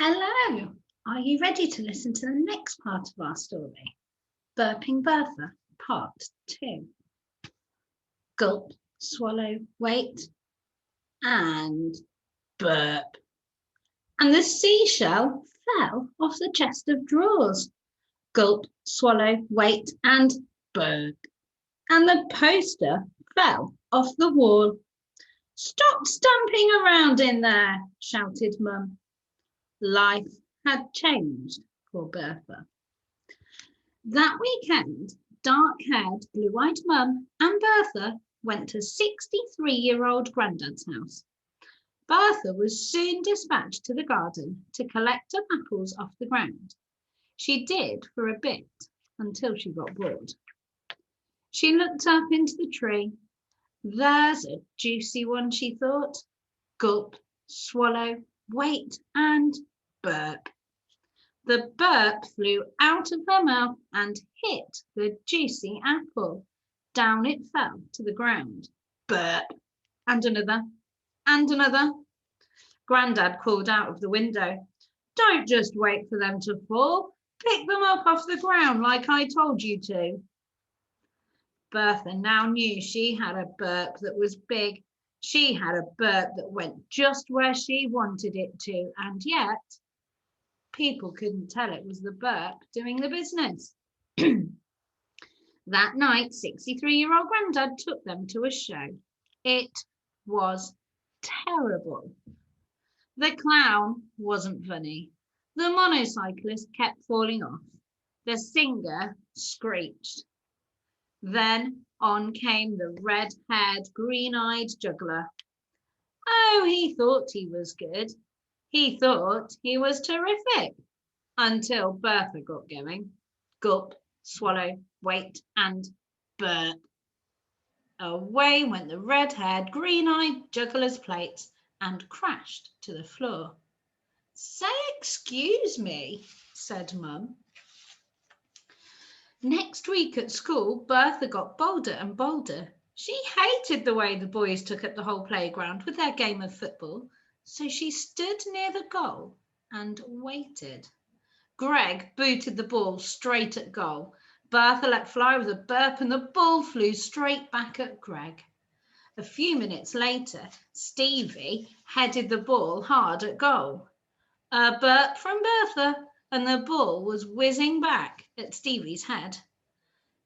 Hello, are you ready to listen to the next part of our story? Burping Bertha, part 2. Gulp, swallow, wait, and burp. And the seashell fell off the chest of drawers. Gulp, swallow, wait, and burp. And the poster fell off the wall. Stop stamping around in there, shouted Mum. Life had changed for Bertha. That weekend, dark-haired, blue-eyed Mum and Bertha went to 63-year-old Grandad's house. Bertha was soon dispatched to the garden to collect up apples off the ground. She did for a bit until she got bored. She looked up into the tree. There's a juicy one, she thought. Gulp, swallow, wait, and burp. The burp flew out of her mouth and hit the juicy apple. Down it fell to the ground. Burp. And another. And another. Grandad called out of the window. Don't just wait for them to fall. Pick them up off the ground like I told you to. Bertha now knew she had a burp that was big. She had a burp that went just where she wanted it to, and yet people couldn't tell it was the burp doing the business. That night, 63-year-old Grandad took them to a show. It was terrible. The clown wasn't funny. The motorcyclist kept falling off. The singer screeched. Then on came the red-haired, green-eyed juggler. Oh, he thought he was good. He thought he was terrific until Bertha got going. Gulp, swallow, wait, and burp. Away went the red-haired, green-eyed juggler's plates and crashed to the floor. Say excuse me, said Mum. Next week at school, Bertha got bolder and bolder. She hated the way the boys took up the whole playground with their game of football, so she stood near the goal and waited. Greg booted the ball straight at goal. Bertha let fly with a burp and the ball flew straight back at Greg. A few minutes later, Stevie headed the ball hard at goal. A burp from Bertha and the ball was whizzing back at Stevie's head.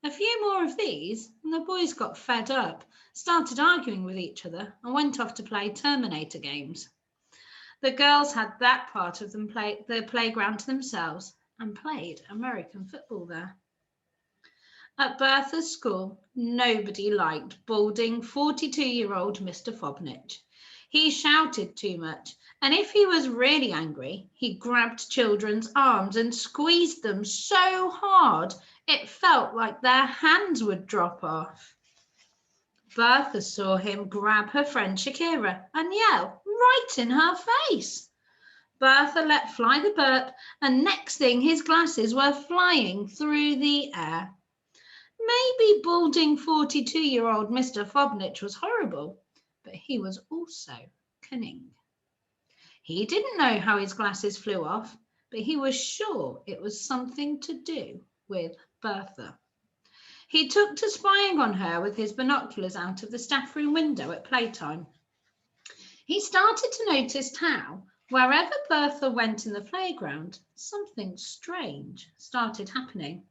A few more of these and the boys got fed up, started arguing with each other and went off to play Terminator games. The girls had that part of the playground to themselves and played American football there. At Bertha's school, nobody liked balding 42-year-old Mr. Fobnich. He shouted too much, and if he was really angry, he grabbed children's arms and squeezed them so hard it felt like their hands would drop off. Bertha saw him grab her friend Shakira and yell right in her face. Bertha let fly the burp, and next thing his glasses were flying through the air. Maybe balding 42-year-old Mr. Fobnich was horrible, but he was also cunning. He didn't know how his glasses flew off, but he was sure it was something to do with Bertha. He took to spying on her with his binoculars out of the staff room window at playtime. He started to notice how, wherever Bertha went in the playground, something strange started happening.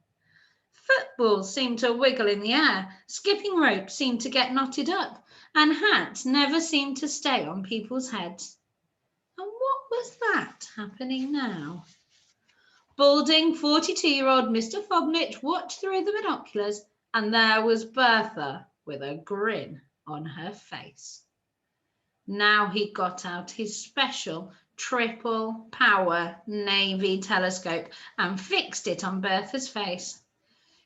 Footballs seemed to wiggle in the air, skipping ropes seemed to get knotted up, and hats never seemed to stay on people's heads. And what was that happening now? Balding 42-year-old Mr. Fobnich watched through the binoculars, and there was Bertha with a grin on her face. Now he got out his special triple power Navy telescope and fixed it on Bertha's face.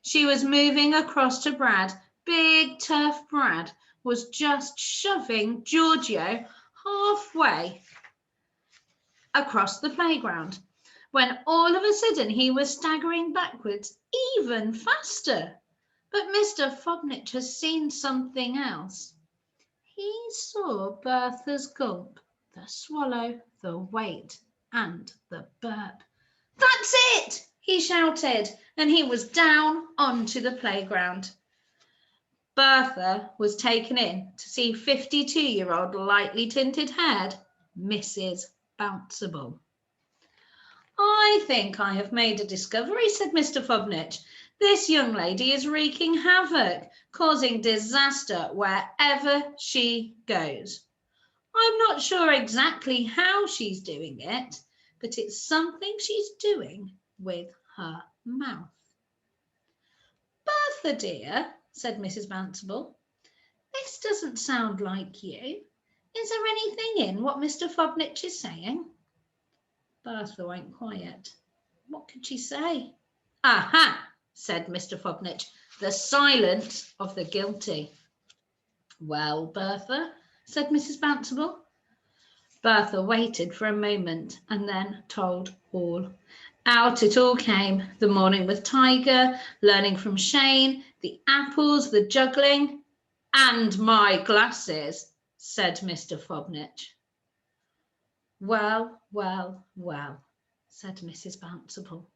She was moving across to Brad. Big tough Brad was just shoving Giorgio halfway across the playground, when all of a sudden he was staggering backwards even faster. But Mr. Fobnich has seen something else. He saw Bertha's gulp, the swallow, the wait, and the burp. "That's it!" he shouted, and he was down onto the playground. Bertha was taken in to see 52-year-old lightly tinted haired Mrs. Bouncible. "I think I have made a discovery," said Mr. Fobnitch. "This young lady is wreaking havoc, causing disaster wherever she goes. I'm not sure exactly how she's doing it, but it's something she's doing with her mouth." "Bertha, dear," said Mrs. Bouncible, "this doesn't sound like you. Is there anything in what Mr. Fobnitch is saying?" Bertha went quiet. What could she say? "Aha!" said Mr. Fobnitch, "the silence of the guilty." "Well, Bertha," said Mrs. Bouncible. Bertha waited for a moment and then told all. Out it all came. The morning with Tiger, learning from Shane, the apples, the juggling. "And my glasses," said Mr. Fobnitch. "Well, well, well," said Mrs. Bouncible.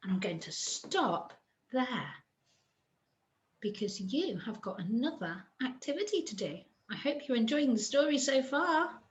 I'm going to stop there because you have got another activity to do. I hope you're enjoying the story so far.